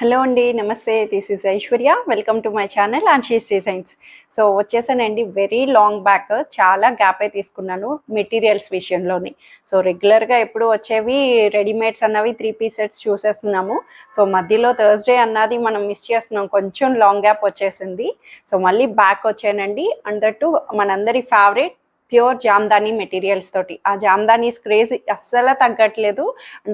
Hello అండి, నమస్తే. This is Aishwarya. Welcome to my channel Anshi's designs. So వచ్చేసానండి, వెరీ లాంగ్ బ్యాక్ చాలా గ్యాపే తీసుకున్నాను మెటీరియల్స్ విషయంలోని. సో రెగ్యులర్గా ఎప్పుడు వచ్చేవి రెడీమేడ్స్ అన్నవి 3 పీస్ సెట్స్ చూసేస్తున్నాము. సో మధ్యలో థర్స్డే అన్నది మనం మిస్ చేస్తున్నాం, కొంచెం లాంగ్ గ్యాప్ వచ్చేసింది. సో మళ్ళీ బ్యాక్ వచ్చానండి. అందట్టు మనందరి ఫేవరెట్ ప్యూర్ జామ్దానీ మెటీరియల్స్ తోటి. ఆ జామ్దానీస్ క్రేజ్ అస్సలు తగ్గట్లేదు.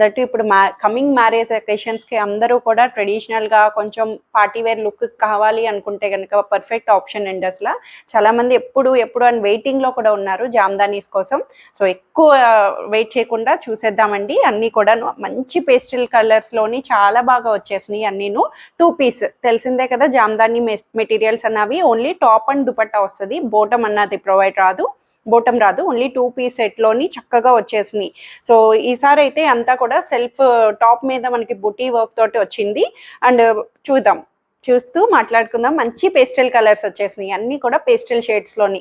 దట్టు ఇప్పుడు కమింగ్ మ్యారేజ్ అకేషన్స్కి అందరూ కూడా ట్రెడిషనల్గా కొంచెం పార్టీవేర్ లుక్ కావాలి అనుకుంటే కనుక పర్ఫెక్ట్ ఆప్షన్ అండి. అసలు చాలామంది ఎప్పుడు ఎప్పుడు అని వెయిటింగ్లో కూడా ఉన్నారు జామ్దానీస్ కోసం. సో ఎక్కువ వెయిట్ చేయకుండా చూసేద్దామండి. అన్నీ కూడా మంచి పేస్టల్ కలర్స్లోని చాలా బాగా వచ్చేసినాయి. అన్నీను 2 పీస్ తెలిసిందే కదా, జామ్దానీ మెటీరియల్స్ అన్నవి ఓన్లీ టాప్ అండ్ దుపట్టా వస్తుంది, బోటం అన్నది ప్రొవైడ్ రాదు, బోటం రాదు. ఓన్లీ 2 పీస్ సెట్లోని చక్కగా వచ్చేసినాయి. సో ఈసారి అయితే అంతా కూడా సెల్ఫ్ టాప్ మీద మనకి బుటీ వర్క్ తోటి వచ్చింది. అండ్ చూస్తూ మాట్లాడుకుందాం. మంచి పేస్టల్ కలర్స్ వచ్చేసినాయి, అన్నీ కూడా పేస్టల్ షేడ్స్లోని.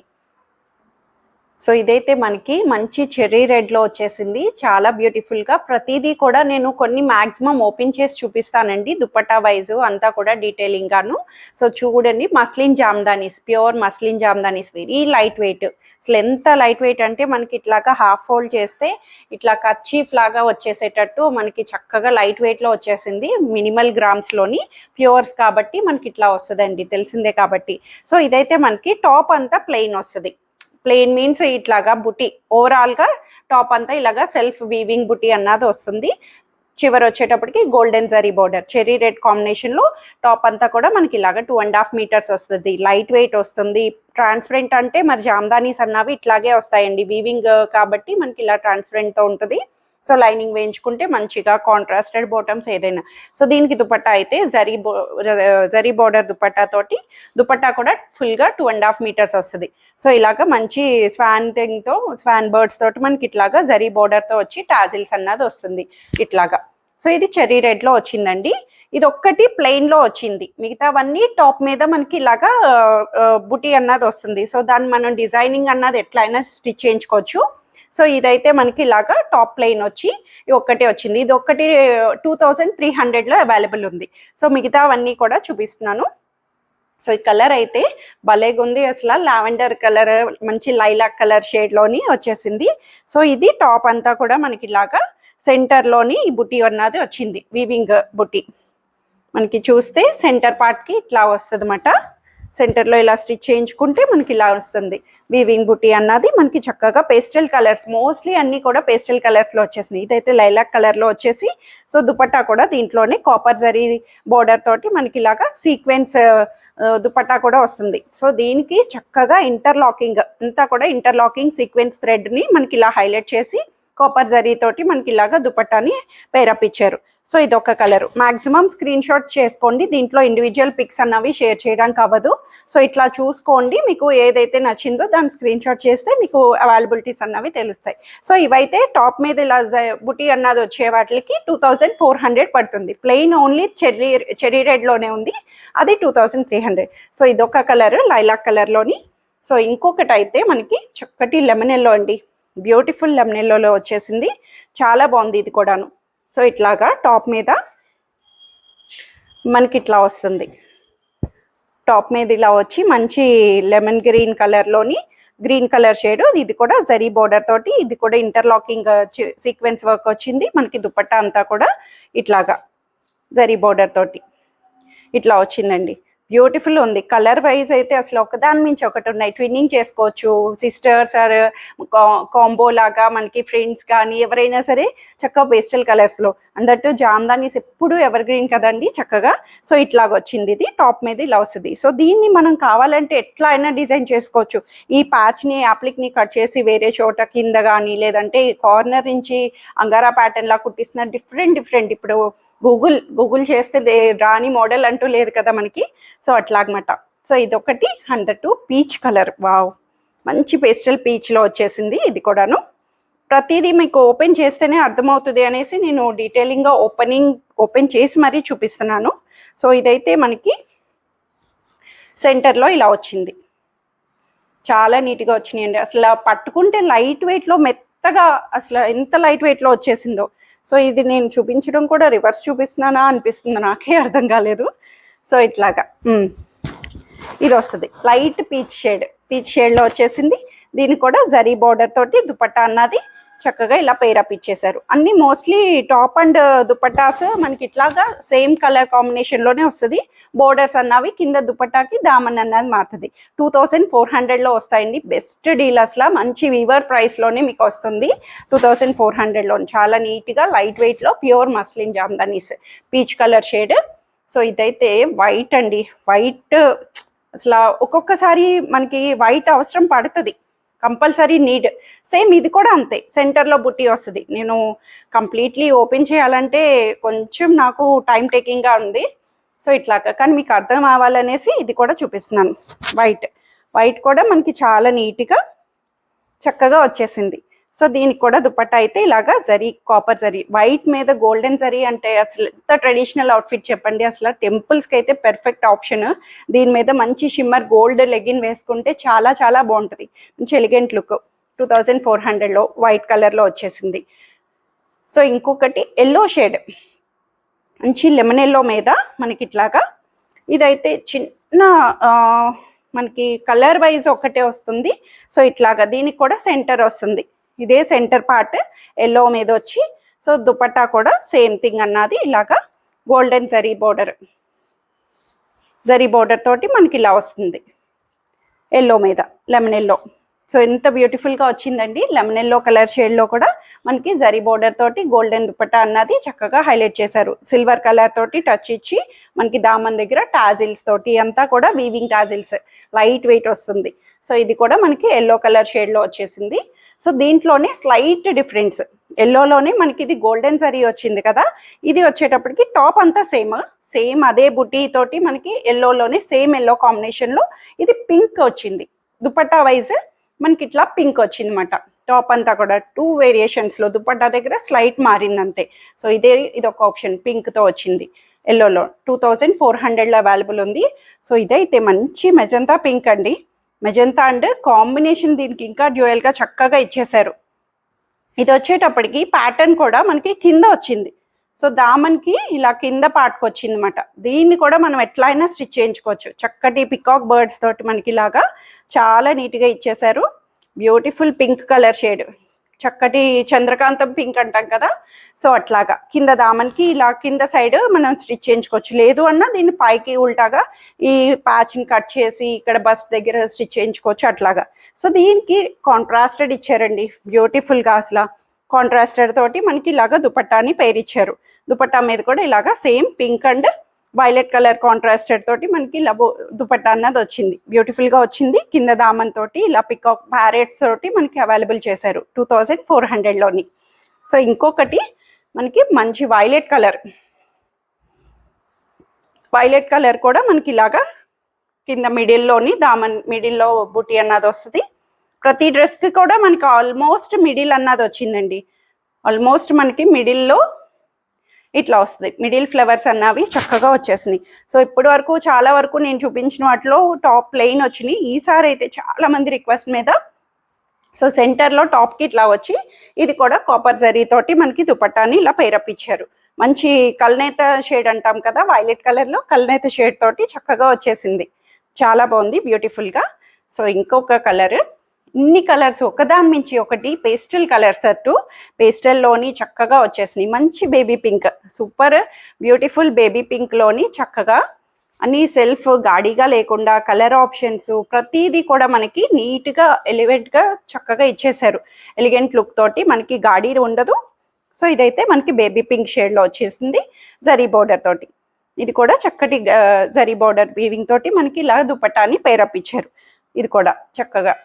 సో ఇదైతే మనకి మంచి చెర్రీ రెడ్లో వచ్చేసింది, చాలా బ్యూటిఫుల్గా. ప్రతిదీ కూడా నేను కొన్ని మ్యాక్సిమం ఓపెన్ చేసి చూపిస్తానండి, దుపట్టా వైజ్ అంతా కూడా డీటెయిలింగ్గాను. సో చూడండి, muslin jamdanis, pure muslin jamdanis, very light weight. అసలు ఎంత లైట్ వెయిట్ అంటే మనకి ఇట్లాగా హాఫ్ ఫోల్డ్ చేస్తే ఇట్లా కర్చీఫ్ లాగా వచ్చేసేటట్టు మనకి చక్కగా లైట్ వెయిట్లో వచ్చేసింది. మినిమల్ గ్రామ్స్లోని ప్యూర్స్ కాబట్టి మనకి ఇట్లా వస్తుందండి, తెలిసిందే కాబట్టి. సో ఇదైతే మనకి టాప్ అంతా ప్లెయిన్ వస్తుంది. ప్లెయిన్ మీన్స్ ఇట్లాగా బుటీ, ఓవరాల్గా టాప్ అంతా ఇలాగా సెల్ఫ్ వీవింగ్ బుటీ అన్నది వస్తుంది. చివరి వచ్చేటప్పటికి golden zari border, cherry red కాంబినేషన్లో టాప్ అంతా కూడా మనకి ఇలాగా 2.5 మీటర్స్ వస్తుంది. లైట్ వెయిట్ వస్తుంది. ట్రాన్స్పరెంట్ అంటే మరి జామ్దానీస్ అన్నవి ఇట్లాగే వస్తాయండి, వీవింగ్ కాబట్టి మనకి ఇలా ట్రాన్స్పరెంట్తో ఉంటుంది. సో లైనింగ్ వేయించుకుంటే మంచిగా కాంట్రాస్టెడ్ బాటమ్స్ ఏదైనా. సో దీనికి దుపట్టా అయితే జరీ బోర్డర్ దుపట్టా తోటి, దుపట్టా కూడా ఫుల్గా 2.5 మీటర్స్ వస్తుంది. సో ఇలాగా మంచి స్వాన్ బర్డ్స్ తోటి మనకి ఇట్లాగా జరీ బోర్డర్తో వచ్చి టాజిల్స్ అన్నది వస్తుంది ఇట్లాగా. సో ఇది చెర్రీ రెడ్లో వచ్చిందండి. ఇది ఒక్కటి ప్లెయిన్లో వచ్చింది, మిగతావన్నీ టాప్ మీద మనకి ఇలాగా బుటీ అన్నది వస్తుంది. సో దాన్ని మనం డిజైనింగ్ అన్నది ఎట్లయినా స్టిచ్ చేయించుకోవచ్చు. సో ఇదైతే మనకి ఇలాగా టాప్ ప్లెయిన్ వచ్చి ఒక్కటే వచ్చింది. ఇది ఒక్కటి 2300లో అవైలబుల్ ఉంది. సో మిగతావన్నీ కూడా చూపిస్తున్నాను. సో ఈ కలర్ అయితే భలేగా ఉంది అసలు, లావెండర్ కలర్, మంచి లైలాక్ కలర్ షేడ్లోని వచ్చేసింది. సో ఇది టాప్ అంతా కూడా మనకి ఇలాగా సెంటర్లోని ఈ బుటీ అన్నది వచ్చింది, వీవింగ్ బుటీ. మనకి చూస్తే సెంటర్ పార్ట్కి ఇట్లా వస్తుంది అన్నమాట. సెంటర్లో ఇలా స్టిచ్ చేయించుకుంటే మనకి ఇలా వస్తుంది వీవింగ్ బుటీ అన్నది. మనకి చక్కగా పేస్టల్ కలర్స్, మోస్ట్లీ అన్ని కూడా పేస్టల్ కలర్స్లో వచ్చేసినాయి. ఇదైతే లైలాక్ కలర్లో వచ్చేసి, సో దుపట్టా కూడా దీంట్లోనే కాపర్ జరీ బోర్డర్ తోటి మనకి ఇలాగా సీక్వెన్స్ దుపట్టా కూడా వస్తుంది. సో దీనికి చక్కగా ఇంటర్లాకింగ్ అంతా కూడా ఇంటర్లాకింగ్ సీక్వెన్స్ థ్రెడ్ని మనకి ఇలా హైలైట్ చేసి కాపర్ జరీ తోటి మనకి ఇలాగా దుపట్టాని పేరప్ ఇచ్చారు. సో ఇదొక కలర్. మ్యాక్సిమం స్క్రీన్ షాట్ చేసుకోండి, దీంట్లో ఇండివిజువల్ పిక్స్ అన్నవి షేర్ చేయడానికి అవ్వదు. సో ఇట్లా చూసుకోండి, మీకు ఏదైతే నచ్చిందో దాన్ని స్క్రీన్ షాట్ చేస్తే మీకు అవైలబిలిటీస్ అన్నవి తెలుస్తాయి. సో ఇవైతే టాప్ మీద ఇలా బుటీ అన్నది వచ్చే వాటికి 2400 పడుతుంది. ప్లెయిన్ ఓన్లీ చెర్రీ రెడ్లోనే ఉంది, అది 2300. సో ఇదొక కలర్ లైలాక్ కలర్లోని. సో ఇంకొకటి అయితే మనకి చక్కటి లెమన్ ఎల్లో అండి, బ్యూటిఫుల్ లెమన్ ఎల్లోలో వచ్చేసింది, చాలా బాగుంది ఇది కూడాను. సో ఇట్లాగా టాప్ మీద మనకి ఇట్లా వస్తుంది, టాప్ మీద ఇలా వచ్చి మంచి లెమన్ గ్రీన్ కలర్లోని గ్రీన్ కలర్ షేడ్. ఇది కూడా జరీ బోర్డర్ తోటి, ఇది కూడా ఇంటర్లాకింగ్ సీక్వెన్స్ వర్క్ వచ్చింది. మనకి దుపట్టా అంతా కూడా ఇట్లాగా జరీ బోర్డర్ తోటి ఇట్లా వచ్చిందండి, బ్యూటిఫుల్ ఉంది. కలర్ వైజ్ అయితే అసలు ఒకదాని మించి ఒకటి ఉన్నాయి, ట్విన్నింగ్ చేసుకోవచ్చు, సిస్టర్స్ ఆర్ కాంబో లాగా మనకి ఫ్రెండ్స్ కానీ ఎవరైనా సరే చక్కగా పేస్టల్ కలర్స్లో. అందట్టు జామ్దానీస్ ఎప్పుడు ఎవర్ గ్రీన్ కదండి చక్కగా. సో ఇట్లాగ వచ్చింది, ఇది టాప్ మీద ఇలా వస్తుంది. సో దీన్ని మనం కావాలంటే ఎట్లా అయినా డిజైన్ చేసుకోవచ్చు. ఈ ప్యాచ్ని యాప్లిక్ని కట్ చేసి వేరే చోట కింద కానీ, లేదంటే కార్నర్ నుంచి అంగారా ప్యాటర్న్ లా కుట్టిస్తున్న డిఫరెంట్ ఇప్పుడు గూగుల్ చేస్తే రాని మోడల్ అంటూ లేదు కదా మనకి. సో అట్లాగమాట. సో ఇదొకటి 102 పీచ్ కలర్, వావ్, మంచి పేస్టల్ పీచ్లో వచ్చేసింది. ఇది కూడాను ప్రతిదీ మీకు ఓపెన్ చేస్తేనే అర్థమవుతుంది అనేసి నేను డీటెయిలింగ్గా ఓపెన్ చేసి మరీ చూపిస్తున్నాను. సో ఇదైతే మనకి సెంటర్లో ఇలా వచ్చింది, చాలా నీట్గా వచ్చినాయండి. అసలు పట్టుకుంటే లైట్ వెయిట్లో మెత్తగా అసలు ఎంత లైట్ వెయిట్లో వచ్చేసిందో. సో ఇది నేను చూపించడం కూడా రివర్స్ చూపిస్తున్నానా అనిపిస్తుంది, నాకే అర్థం కాలేదు. సో ఇట్లాగా ఇది వస్తుంది లైట్ పీచ్ షేడ్లో వచ్చేసింది. దీనికి కూడా జరీ బోర్డర్ తోటి దుపట్టా అన్నది చక్కగా ఇలా పేరప్ ఇచ్చేసారు. అన్ని మోస్ట్లీ టాప్ అండ్ దుపట్టాస్ మనకి ఇట్లాగా సేమ్ కలర్ కాంబినేషన్లోనే వస్తుంది. బోర్డర్స్ అన్నవి కింద దుపట్టాకి దామన్ అన్నది మారుతుంది. 2400లో వస్తాయండి. బెస్ట్ డీల్ అసలు, మంచి వీవర్ ప్రైస్లోనే మీకు వస్తుంది 2400లో. చాలా నీట్గా లైట్ వెయిట్లో pure muslin jamdanis peach colour shade. So ఇదైతే వైట్ అండి. వైట్ అసలు ఒక్కొక్కసారి మనకి వైట్ అవసరం పడుతుంది, కంపల్సరీ నీడ్. సేమ్ ఇది కూడా అంతే, సెంటర్లో బుట్టి వస్తుంది. నేను కంప్లీట్లీ ఓపెన్ చేయాలంటే కొంచెం నాకు టైం టేకింగ్గా ఉంది. సో ఇట్లాగా, కానీ మీకు అర్థం అవ్వాలనేసి ఇది కూడా చూపిస్తున్నాను. వైట్ కూడా మనకి చాలా నీట్గా చక్కగా వచ్చేసింది. సో దీనికి కూడా దుపట్టా అయితే ఇలాగా జరీ, కాపర్ జరీ, వైట్ మీద గోల్డెన్ జరీ అంటే అసలు ఎంత ట్రెడిషనల్ అవుట్ఫిట్ చెప్పండి. అసలు టెంపుల్స్కి అయితే పెర్ఫెక్ట్ ఆప్షన్. దీని మీద మంచి షిమ్మర్ గోల్డ్ లెగిన్ వేసుకుంటే చాలా చాలా బాగుంటుంది. మంచి ఎలిగెంట్ లుక్. 2400లో వైట్ కలర్లో వచ్చేసింది. సో ఇంకొకటి ఎల్లో షేడ్, మంచి లెమన్ ఎల్లో మీద మనకి ఇట్లాగా. ఇదైతే చిన్న మనకి కలర్ వైజ్ ఒకటే వస్తుంది. సో ఇట్లాగా దీనికి కూడా సెంటర్ వస్తుంది. ఇదే సెంటర్ పార్ట్ ఎల్లో మీద వచ్చి, సో దుపట్టా కూడా సేమ్ థింగ్ అన్నది ఇలాగా గోల్డెన్ జరీ బోర్డర్ తోటి మనకి ఇలా వస్తుంది ఎల్లో మీద, లెమన్ ఎల్లో. సో ఎంత బ్యూటిఫుల్గా వచ్చిందండి. లెమన్ ఎల్లో కలర్ షేడ్లో కూడా మనకి జరీ బోర్డర్ తోటి గోల్డెన్ దుపట్టా అన్నది చక్కగా హైలైట్ చేశారు. సిల్వర్ కలర్ తోటి టచ్ ఇచ్చి మనకి దామన్ దగ్గర టాజిల్స్ తోటి అంతా కూడా వీవింగ్ టాజిల్స్, లైట్ వెయిట్ వస్తుంది. సో ఇది కూడా మనకి ఎల్లో కలర్ షేడ్లో వచ్చేసింది. సో దీంట్లోనే స్లైట్ డిఫరెన్స్, ఎల్లోలోనే మనకి ఇది గోల్డెన్ జరీ వచ్చింది కదా, ఇది వచ్చేటప్పటికి టాప్ అంతా సేమ్ అదే బుటీ తోటి మనకి ఎల్లోలోనే సేమ్ ఎల్లో కాంబినేషన్లో ఇది పింక్ వచ్చింది. దుపట్టా వైజ్ మనకి ఇట్లా పింక్ వచ్చింది అనమాట. టాప్ అంతా కూడా 2 వేరియేషన్స్లో, దుపట్టా దగ్గర స్లైట్ మారింది అంతే. సో ఇదొక ఆప్షన్ పింక్తో వచ్చింది ఎల్లోలో. 2400లో అవైలబుల్ ఉంది. సో ఇదైతే మంచి మెజంతా పింక్ అండి. మెజంతా అండ్ కాంబినేషన్ దీనికి ఇంకా డ్యూయల్గా చక్కగా ఇచ్చేశారు. ఇది వచ్చేటప్పటికి ప్యాటర్న్ కూడా మనకి కింద వచ్చింది. సో దామన్కి ఇలా కింద పార్ట్కి వచ్చింది అనమాట. దీన్ని కూడా మనం ఎట్లా అయినా స్టిచ్ చేయించుకోవచ్చు. చక్కటి పికాక్ బర్డ్స్ తోటి మనకి ఇలాగా చాలా నీట్గా ఇచ్చేశారు. బ్యూటిఫుల్ పింక్ కలర్ షేడ్, చక్కటి చంద్రకాంతం పింక్ అంటాం కదా, సో అట్లాగా కింద దామన్కి ఇలా కింద సైడ్ మనం స్టిచ్ చేయించుకోవచ్చు. లేదు అన్న దీన్ని పైకి ఉల్టాగా ఈ ప్యాచ్ని కట్ చేసి ఇక్కడ బస్ట్ దగ్గర స్టిచ్ చేయించుకోవచ్చు అట్లాగా. సో దీనికి కాంట్రాస్టెడ్ ఇచ్చారండి బ్యూటిఫుల్గా. అసలు కాంట్రాస్టెడ్ తోటి మనకి ఇలాగా దుపట్టాని పేరిచ్చారు. దుపట్టా మీద కూడా ఇలాగా same pink and violet colour contrasted తోటి మనకి ఇలా దుపట్టా అన్నది వచ్చింది. బ్యూటిఫుల్గా వచ్చింది. కింద దామన్ తోటి ఇలా పికాక్ ప్యారెట్స్ తోటి మనకి అవైలబుల్ చేశారు 2400లోని. సో ఇంకొకటి మనకి మంచి వైలెట్ కలర్ కూడా మనకి ఇలాగా కింద మిడిల్లోని దామన్ మిడిల్లో బుటీ అన్నది వస్తుంది. ప్రతి డ్రెస్కి కూడా మనకి ఆల్మోస్ట్ మిడిల్ అన్నది వచ్చిందండి. ఆల్మోస్ట్ మనకి మిడిల్లో ఇట్లా వస్తుంది. మిడిల్ ఫ్లవర్స్ అన్నవి చక్కగా వచ్చేసినాయి. సో ఇప్పటి వరకు చాలా వరకు నేను చూపించిన వాటిలో టాప్ ప్లెయిన్ వచ్చినాయి. ఈసారి అయితే చాలా మంది రిక్వెస్ట్ మీద సో సెంటర్లో టాప్కి ఇట్లా వచ్చి ఇది కూడా కాపర్ జరీ తోటి మనకి దుపట్టాని ఇలా పేరప్ ఇచ్చారు. మంచి కల్నేత షేడ్ అంటాం కదా, వైలెట్ కలర్లో కల్నేత షేడ్ తోటి చక్కగా వచ్చేసింది. చాలా బాగుంది బ్యూటిఫుల్గా. సో ఇంకొక కలర్, ఇన్ని కలర్స్ ఒకదాని మించి ఒకటి పేస్టల్ కలర్స్ అటు పేస్టల్లోని చక్కగా వచ్చేసినాయి. మంచి baby pink, super beautiful baby పింక్లోని చక్కగా అన్ని సెల్ఫ్ గాడిగా లేకుండా కలర్ ఆప్షన్స్ ప్రతిదీ కూడా మనకి నీట్గా ఎలివేట్గా చక్కగా ఇచ్చేసారు. ఎలిగెంట్ లుక్ తోటి మనకి గాడి ఉండదు. సో ఇదైతే మనకి బేబీ పింక్ షేడ్లో వచ్చేసింది జరీ బోర్డర్ తోటి. ఇది కూడా చక్కటి జరీ బోర్డర్ వీవింగ్ తోటి మనకి ఇలా దుపట్టాని పేరప్ ఇచ్చారు. ఇది కూడా చక్కగా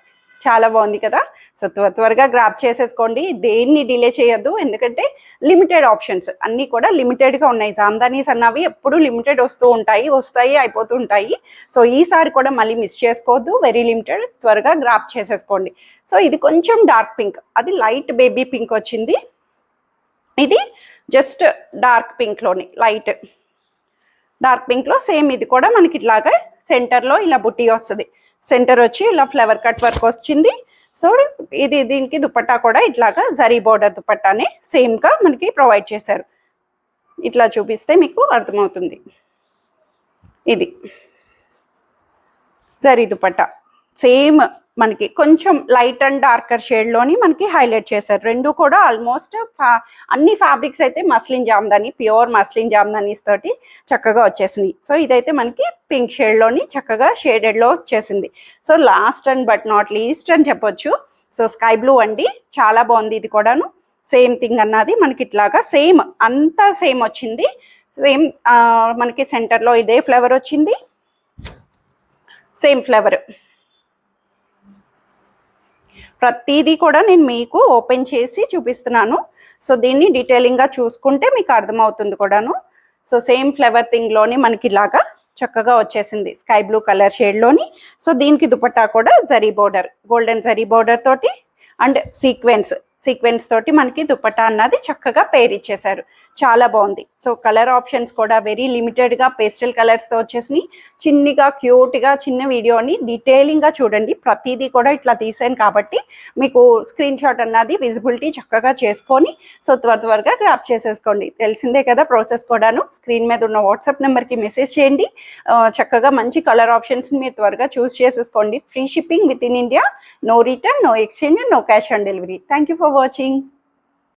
చాలా బాగుంది కదా. సో త్వరగా గ్రాప్ చేసేసుకోండి, దేన్ని డిలే చేయొద్దు. ఎందుకంటే లిమిటెడ్ ఆప్షన్స్ అన్నీ కూడా లిమిటెడ్గా ఉన్నాయి. జామ్దానీస్ అన్నవి ఎప్పుడు లిమిటెడ్ వస్తాయి అయిపోతూ ఉంటాయి. సో ఈసారి కూడా మళ్ళీ మిస్ చేసుకోవద్దు, వెరీ లిమిటెడ్, త్వరగా గ్రాప్ చేసేసుకోండి. సో ఇది కొంచెం డార్క్ పింక్, అది లైట్ బేబీ పింక్ వచ్చింది. ఇది జస్ట్ డార్క్ పింక్లోని లైట్ డార్క్ పింక్లో సేమ్ ఇది కూడా మనకి ఇట్లాగా సెంటర్లో ఇలా బుట్టి వస్తుంది. సెంటర్ వచ్చి ఇలా ఫ్లవర్ కట్ వర్క్ వచ్చింది. సో ఇది దీనికి దుపట్టా కూడా ఇట్లాగా జరీ బోర్డర్ దుపట్టానే సేమ్గా మనకి ప్రొవైడ్ చేశారు. ఇట్లా చూపిస్తే మీకు అర్థమవుతుంది. ఇది జరీ దుపట్టా సేమ్ మనకి కొంచెం లైట్ అండ్ డార్కర్ షేడ్లోని మనకి హైలైట్ చేశారు. రెండు కూడా ఆల్మోస్ట్ అన్ని ఫ్యాబ్రిక్స్ అయితే muslin Jamdani, pure muslin jamdanis తోటి చక్కగా వచ్చేసినాయి. సో ఇదైతే మనకి పింక్ షేడ్లోని చక్కగా షేడెడ్లో వచ్చేసింది. So last and but not least అని చెప్పొచ్చు. సో స్కై బ్లూ అండి, చాలా బాగుంది. ఇది కూడాను సేమ్ థింగ్ అన్నది మనకి ఇట్లాగా సేమ్ అంతా సేమ్ వచ్చింది. సేమ్ మనకి సెంటర్లో ఇదే ఫ్లేవర్ వచ్చింది, సేమ్ ఫ్లేవర్. ప్రతిదీ కూడా నేను మీకు ఓపెన్ చేసి చూపిస్తున్నాను. సో దీన్ని డీటెయిలింగ్గా చూసుకుంటే మీకు అర్థమవుతుంది కూడాను. సో సేమ్ ఫ్లేవర్ థింగ్లోని మనకి ఇలాగా చక్కగా వచ్చేసింది స్కై బ్లూ కలర్ షేడ్లోని. సో దీనికి దుపట్టా కూడా zari border, golden zari border తోటి అండ్ సీక్వెన్స్ తోటి మనకి దుపట్టా అన్నది చక్కగా పేర్ ఇచ్చేసారు. చాలా బాగుంది. సో కలర్ ఆప్షన్స్ కూడా వెరీ లిమిటెడ్గా పేస్టల్ కలర్స్తో వచ్చేసినాయి. చిన్నగా క్యూట్గా చిన్న వీడియోని డీటెయిలింగ్గా చూడండి. ప్రతిదీ కూడా ఇట్లా తీసాను కాబట్టి మీకు స్క్రీన్ షాట్ అన్నది విజిబిలిటీ చక్కగా చేసుకొని సో త్వరగా గ్రాప్ చేసేసుకోండి. తెలిసిందే కదా ప్రాసెస్ కూడాను. స్క్రీన్ మీద ఉన్న వాట్సాప్ నెంబర్కి మెసేజ్ చేయండి. చక్కగా మంచి కలర్ ఆప్షన్స్ మీరు త్వరగా చూస్ చేసేసుకోండి. Free shipping within India, no return, no exchange, no cash on delivery. Thank you for watching.